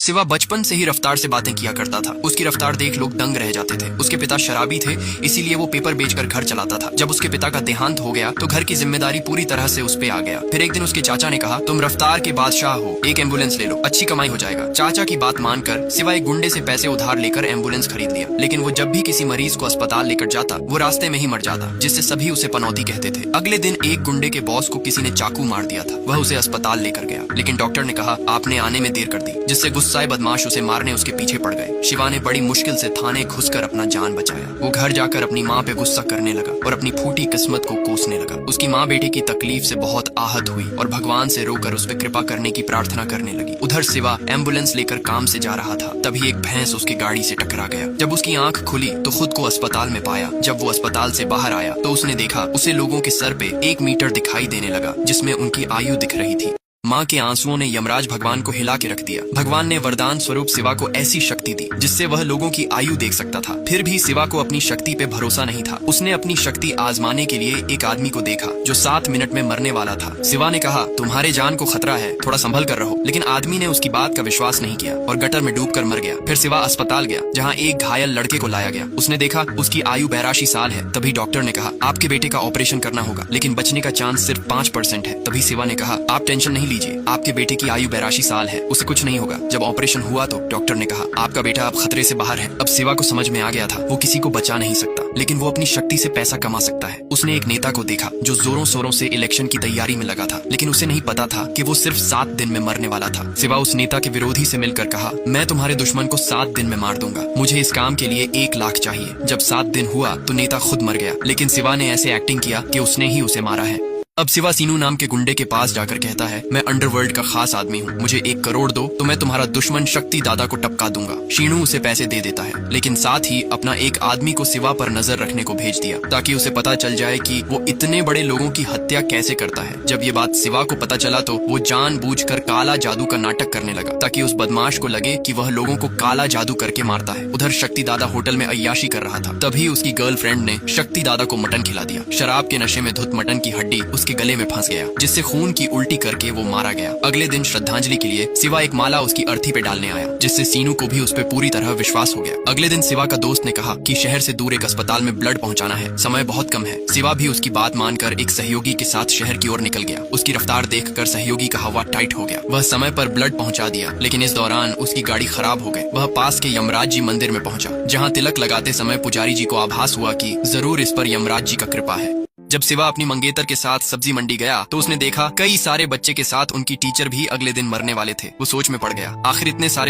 सिवा बचपन से ही रफ्तार से बातें किया करता था। उसकी रफ्तार देख लोग दंग रह जाते थे। उसके पिता शराबी थे, इसीलिए वो पेपर बेचकर घर चलाता था। जब उसके पिता का देहांत हो गया तो घर की जिम्मेदारी पूरी तरह से उस पे आ गया। फिर एक दिन उसके चाचा ने कहा, तुम रफ्तार के बादशाह हो, एक एम्बुलेंस ले लो, अच्छी कमाई हो जाएगा। चाचा की बात मानकर सिवा एक गुंडे से पैसे उधार लेकर एम्बुलेंस खरीद लिया। लेकिन वो जब भी किसी मरीज को अस्पताल लेकर जाता वो रास्ते में ही मर जाता, जिससे सभी उसे पनौती कहते थे। अगले दिन एक गुंडे के बॉस को किसी ने चाकू मार दिया था। वह उसे अस्पताल लेकर गया, लेकिन डॉक्टर ने कहा आपने आने में देर कर दी, जिससे गुस्साए बदमाश उसे मारने उसके पीछे पड़ गए। शिवा ने बड़ी मुश्किल से थाने घुसकर अपना जान बचाया। वो घर जाकर अपनी माँ पे गुस्सा करने लगा और अपनी फूटी किस्मत को कोसने लगा। उसकी माँ बेटे की तकलीफ से बहुत आहत हुई और भगवान से रोकर उस पर कृपा करने की प्रार्थना करने लगी। उधर सिवा एम्बुलेंस लेकर काम से जा रहा था, तभी एक भैंस उसकी गाड़ी से टकरा गया। जब उसकी आंख खुली तो खुद को अस्पताल में पाया। जब वो अस्पताल से बाहर आया तो उसने देखा उसे लोगों के सर पे 1 मीटर दिखाई देने लगा, जिसमें उनकी आयु दिख रही थी। माँ के आंसुओं ने यमराज भगवान को हिला के रख दिया। भगवान ने वरदान स्वरूप सिवा को ऐसी शक्ति दी जिससे वह लोगों की आयु देख सकता था। फिर भी सिवा को अपनी शक्ति पे भरोसा नहीं था। उसने अपनी शक्ति आजमाने के लिए एक आदमी को देखा जो 7 मिनट में मरने वाला था। सिवा ने कहा, तुम्हारे जान को खतरा है, थोड़ा संभल कर रहो। लेकिन आदमी ने उसकी बात का विश्वास नहीं किया और गटर में डूब कर मर गया। फिर सिवा अस्पताल गया, जहाँ एक घायल लड़के को लाया गया। उसने देखा उसकी आयु 82 साल है। तभी डॉक्टर ने कहा, आपके बेटे का ऑपरेशन करना होगा, लेकिन बचने का चांस सिर्फ 5% है। तभी सिवा ने कहा, आप टेंशन नहीं लीजिए, आपके बेटे की आयु 82 साल है, उसे कुछ नहीं होगा। जब ऑपरेशन हुआ तो डॉक्टर ने कहा, आपका बेटा अब खतरे से बाहर है। अब सिवा को समझ में आ गया था वो किसी को बचा नहीं सकता, लेकिन वो अपनी शक्ति से पैसा कमा सकता है। उसने एक नेता को देखा जो जोरों शोरों से इलेक्शन की तैयारी में लगा था, लेकिन उसे नहीं पता था कि वो सिर्फ 7 दिन में मरने वाला था। सिवा उस नेता के विरोधी से मिलकर कहा, मैं तुम्हारे दुश्मन को 7 दिन में मार दूंगा, मुझे इस काम के लिए 1 लाख चाहिए। जब 7 दिन हुआ तो नेता खुद मर गया, लेकिन सिवा ने ऐसे एक्टिंग किया कि उसने ही उसे मारा है। अब सिवा सीनू नाम के गुंडे के पास जाकर कहता है, मैं अंडरवर्ल्ड का खास आदमी हूँ, मुझे 1 करोड़ दो तो मैं तुम्हारा दुश्मन शक्ति दादा को टपका दूंगा। शीनू उसे पैसे दे देता है, लेकिन साथ ही अपना एक आदमी को सिवा पर नजर रखने को भेज दिया, ताकि उसे पता चल जाए कि वो इतने बड़े लोगों की हत्या कैसे करता है। जब ये बात सिवा को पता चला तो वो जानबूझकर काला जादू का नाटक करने लगा, ताकि उस बदमाश को लगे कि वह लोगों को काला जादू करके मारता है। उधर शक्ति दादा होटल में अय्याशी कर रहा था, तभी उसकी गर्लफ्रेंड ने शक्ति दादा को मटन खिला दिया। शराब के नशे में धुत मटन की हड्डी उसके गले में फंस गया, जिससे खून की उल्टी करके वो मारा गया। अगले दिन श्रद्धांजलि के लिए सिवा एक माला उसकी अर्थी पे डालने आया, जिससे सीनू को भी उस पे पूरी तरह विश्वास हो गया। अगले दिन सिवा का दोस्त ने कहा कि शहर से दूर एक अस्पताल में ब्लड पहुंचाना है, समय बहुत कम है। सिवा भी उसकी बात मानकर एक सहयोगी के साथ शहर की ओर निकल गया। उसकी रफ्तार देखकर सहयोगी का हवा टाइट हो गया। वह समय पर ब्लड पहुंचा दिया, लेकिन इस दौरान उसकी गाड़ी खराब हो गई। वह पास के यमराज जी मंदिर में पहुंचा, जहाँ तिलक लगाते समय पुजारी जी को आभास हुआ कि जरूर इस पर यमराज जी का कृपा है। जब सिवा अपनी मंगेतर के साथ सब्जी मंडी गया तो उसने देखा कई सारे बच्चे के साथ उनकी टीचर भी अगले दिन मरने वाले थे। वो सोच में पड़ गया, आखिर इतने सारे